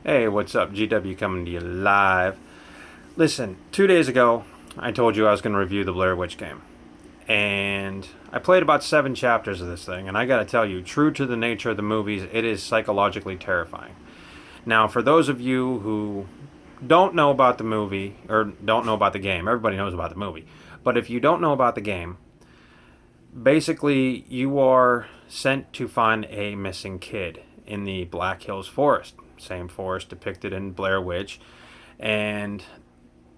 Hey, what's up? GW coming to you live. Listen, 2 days ago, I told you I was going to review the Blair Witch game. And I played about 7 chapters of this thing, and I gotta tell you, true to the nature of the movies, it is psychologically terrifying. Now, for those of you who don't know about the movie, or don't know about the game, everybody knows about the movie, but if you don't know about the game, basically you are sent to find a missing kid in the Black Hills Forest. Same forest depicted in Blair Witch, and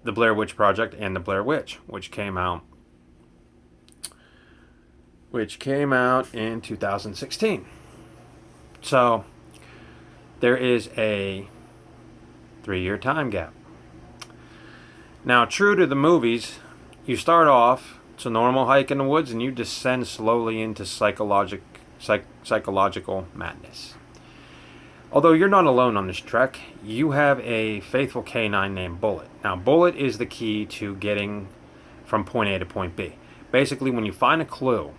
the Blair Witch Project and the Blair Witch, which came out in 2016. So there is a 3-year time gap. Now, true to the movies, you start off, it's a normal hike in the woods, and you descend slowly into psychological madness. Although you're not alone on this trek, you have a faithful canine named Bullet. Now, Bullet is the key to getting from point A to point B. Basically, when you find a clue,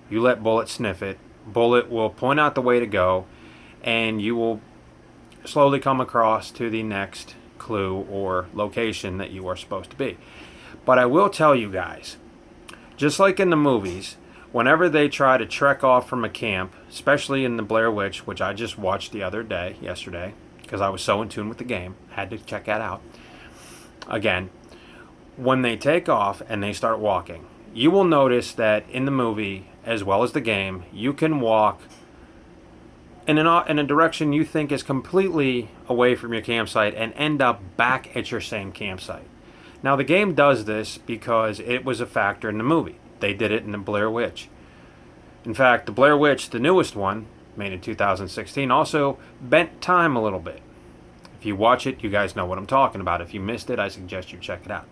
you let Bullet sniff it. Bullet will point out the way to go, and you will slowly come across to the next clue or location that you are supposed to be. But I will tell you guys, just like in the movies, whenever they try to trek off from a camp, especially in the Blair Witch, which I just watched yesterday, because I was so in tune with the game, had to check that out. Again, when they take off and they start walking, you will notice that in the movie, as well as the game, you can walk in a direction you think is completely away from your campsite and end up back at your same campsite. Now, the game does this because it was a factor in the movie. They did it in the Blair Witch. In fact, the Blair Witch, the newest one, made in 2016, also bent time a little bit. If you watch it, you guys know what I'm talking about. If you missed it, I suggest you check it out.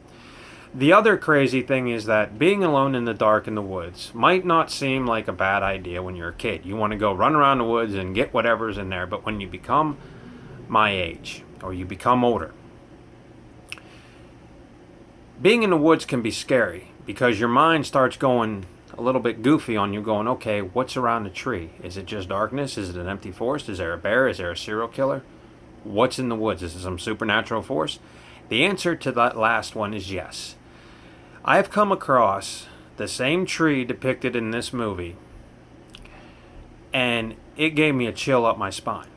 The other crazy thing is that being alone in the dark in the woods might not seem like a bad idea when you're a kid. You want to go run around the woods and get whatever's in there, but when you become my age, or you become older, being in the woods can be scary because your mind starts going a little bit goofy on you, going, okay, what's around the tree? Is it just darkness? Is it an empty forest? Is there a bear? Is there a serial killer? What's in the woods? Is it some supernatural force? The answer to that last one is yes. I've come across the same tree depicted in this movie, and it gave me a chill up my spine.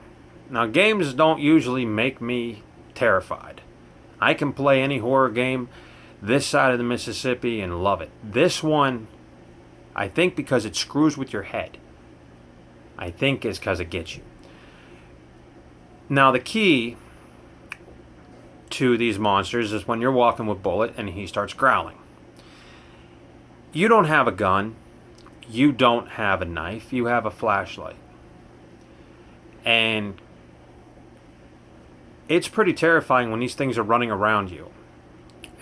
Now, games don't usually make me terrified. I can play any horror game this side of the Mississippi and love it. This one, I think because it screws with your head, I think is because it gets you. Now, the key to these monsters is when you're walking with Bullet and he starts growling. You don't have a gun. You don't have a knife. You have a flashlight. And it's pretty terrifying when these things are running around you.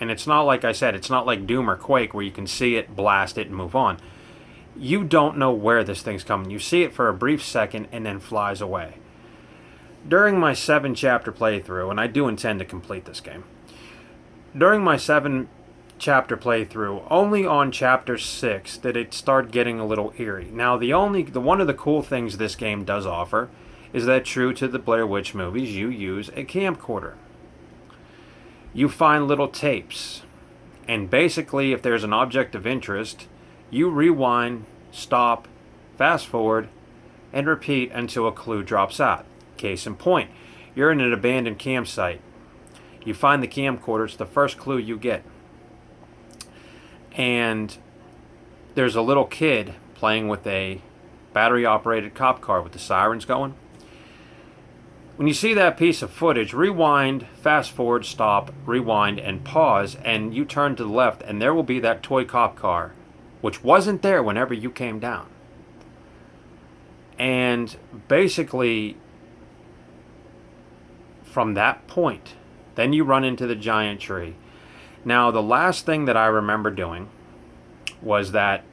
And it's not like I said, it's not like Doom or Quake where you can see it, blast it, and move on. You don't know where this thing's coming. You see it for a brief second and then flies away. During my 7-chapter playthrough, and I do intend to complete this game, during my 7-chapter playthrough, only on chapter 6 did it start getting a little eerie. Now, one of the cool things this game does offer is that, true to the Blair Witch movies, you use a camcorder. You find little tapes, and basically, if there's an object of interest, you rewind, stop, fast forward, and repeat until a clue drops out. Case in point, you're in an abandoned campsite. You find the camcorder, it's the first clue you get. And there's a little kid playing with a battery-operated cop car with the sirens going. When you see that piece of footage, rewind, fast forward, stop, rewind, and pause, and you turn to the left, and there will be that toy cop car, which wasn't there whenever you came down. And basically, from that point, then you run into the giant tree. Now, the last thing that I remember doing was that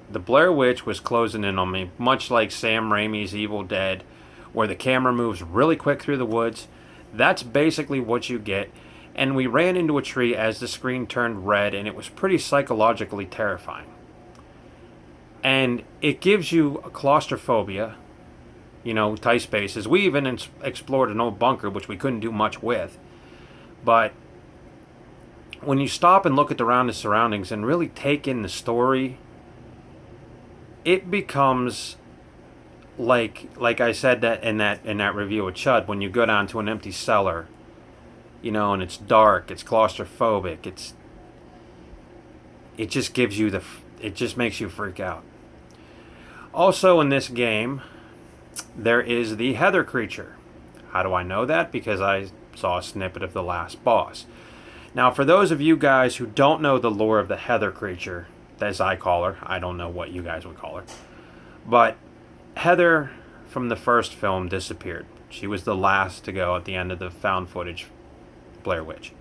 the Blair Witch was closing in on me, much like Sam Raimi's Evil Dead, where the camera moves really quick through the woods. That's basically what you get. And we ran into a tree as the screen turned red, and it was pretty psychologically terrifying. And it gives you a claustrophobia tight spaces. We even explored an old bunker, which we couldn't do much with. But when you stop and look at the surroundings and really take in the story, it becomes like I said that in that review of Chud, when you go down to an empty cellar, and it's dark, it's claustrophobic, it just gives you it just makes you freak out. Also in this game, there is the Heather creature. How do I know that? Because I saw a snippet of the last boss. Now, for those of you guys who don't know the lore of the Heather creature, as I call her, I don't know what you guys would call her, but Heather from the first film disappeared. She was the last to go at the end of the found footage Blair Witch.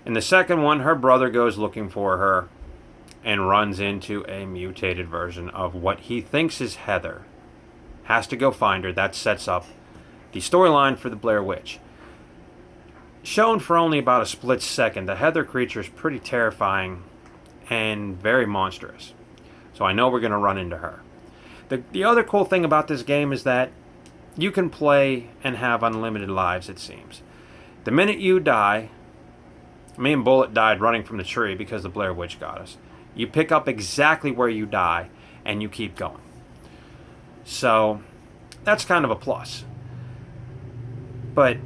In the second one, her brother goes looking for her and runs into a mutated version of what he thinks is Heather. Has to go find her. That sets up the storyline for the Blair Witch. Shown for only about a split second, the Heather creature is pretty terrifying and very monstrous. So I know we're going to run into her. The other cool thing about this game is that you can play and have unlimited lives, it seems. The minute you die, me and Bullet died running from the tree because the Blair Witch got us. You pick up exactly where you die, and you keep going. So, that's kind of a plus. But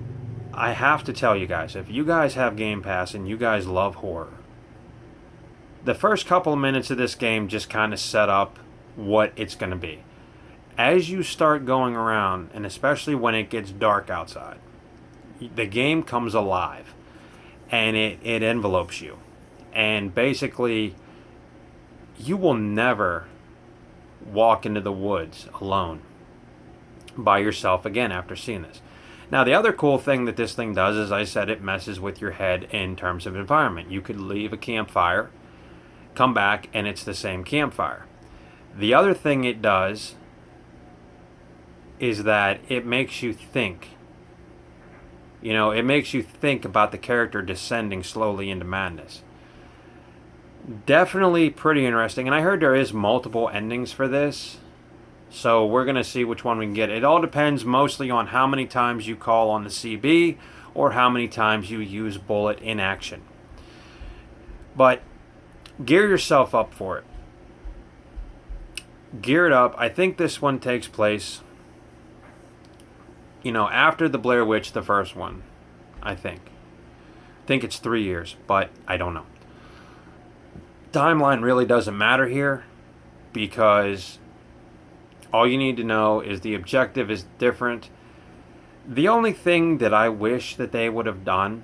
I have to tell you guys, if you guys have Game Pass and you guys love horror, the first couple of minutes of this game just kind of set up what it's going to be. As you start going around, and especially when it gets dark outside, the game comes alive, and it envelopes you. And basically, you will never walk into the woods alone by yourself again after seeing this. Now, the other cool thing that this thing does, as I said, it messes with your head in terms of environment. You could leave a campfire, come back, and it's the same campfire. The other thing it does is that it makes you think. It makes you think about the character descending slowly into madness. Definitely pretty interesting. And I heard there is multiple endings for this. So we're going to see which one we can get. It all depends mostly on how many times you call on the CB or how many times you use Bullet in action. But gear yourself up for it. Gear it up. I think this one takes place, after the Blair Witch, the first one. I think it's 3 years, but I don't know. Timeline really doesn't matter here because all you need to know is the objective is different. The only thing that I wish that they would have done,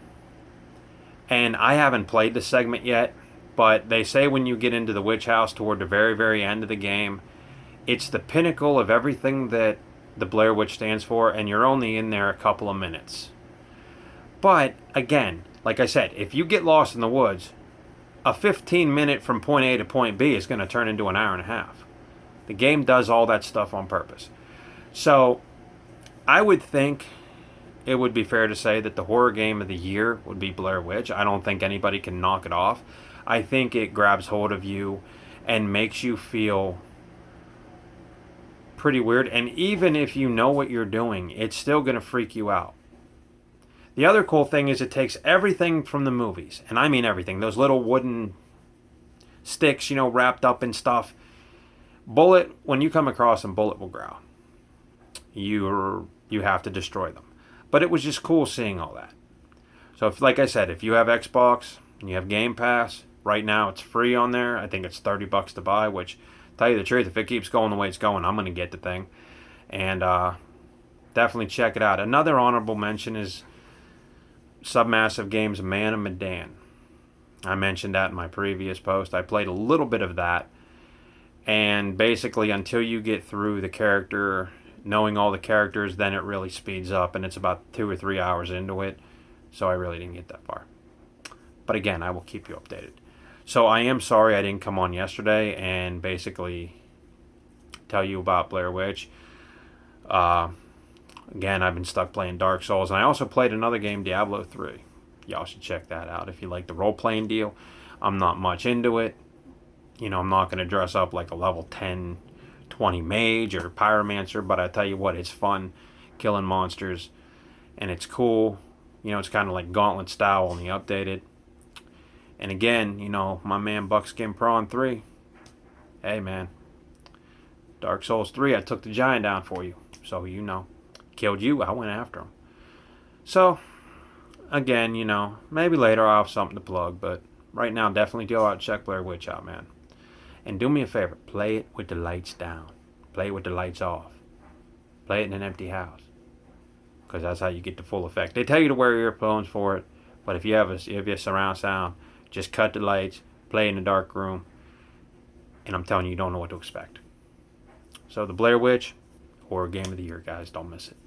and I haven't played the segment yet, but they say when you get into the witch house toward the very, very end of the game, it's the pinnacle of everything that the Blair Witch stands for, and you're only in there a couple of minutes. But, again, like I said, if you get lost in the woods, a 15-minute from point A to point B is going to turn into an hour and a half. The game does all that stuff on purpose. So, I would think it would be fair to say that the horror game of the year would be Blair Witch. I don't think anybody can knock it off. I think it grabs hold of you and makes you feel pretty weird. And even if you know what you're doing, it's still going to freak you out. The other cool thing is it takes everything from the movies, and I mean everything. Those little wooden sticks, wrapped up in stuff. Bullet, when you come across them, Bullet will growl. You have to destroy them. But it was just cool seeing all that. So, like I said, if you have Xbox and you have Game Pass, right now it's free on there. I think it's $30 to buy, which, tell you the truth, if it keeps going the way it's going, I'm going to get the thing. And definitely check it out. Another honorable mention is Submassive Games Man of Medan. I mentioned that in my previous post. I played a little bit of that. And basically, until you get through the character, knowing all the characters, then it really speeds up. And it's about 2 or 3 hours into it. So I really didn't get that far. But again, I will keep you updated. So I am sorry I didn't come on yesterday and basically tell you about Blair Witch. Again, I've been stuck playing Dark Souls. And I also played another game, Diablo 3. Y'all should check that out if you like the role-playing deal. I'm not much into it. I'm not going to dress up like a level 10, 20 mage or pyromancer, but I tell you what, it's fun killing monsters, and it's cool. You know, it's kind of like Gauntlet style, only updated. And again, you know, my man Buckskin Prawn 3. Hey, man. Dark Souls 3, I took the giant down for you. So, you know, killed you, I went after him. So, again, you know, maybe later I'll have something to plug, but right now, definitely go out and check Blair Witch out, man. And do me a favor, play it with the lights down. Play it with the lights off. Play it in an empty house. Because that's how you get the full effect. They tell you to wear earphones for it, but if you have a surround sound, just cut the lights, play in a dark room, and I'm telling you, you don't know what to expect. So the Blair Witch, horror game of the year, guys. Don't miss it.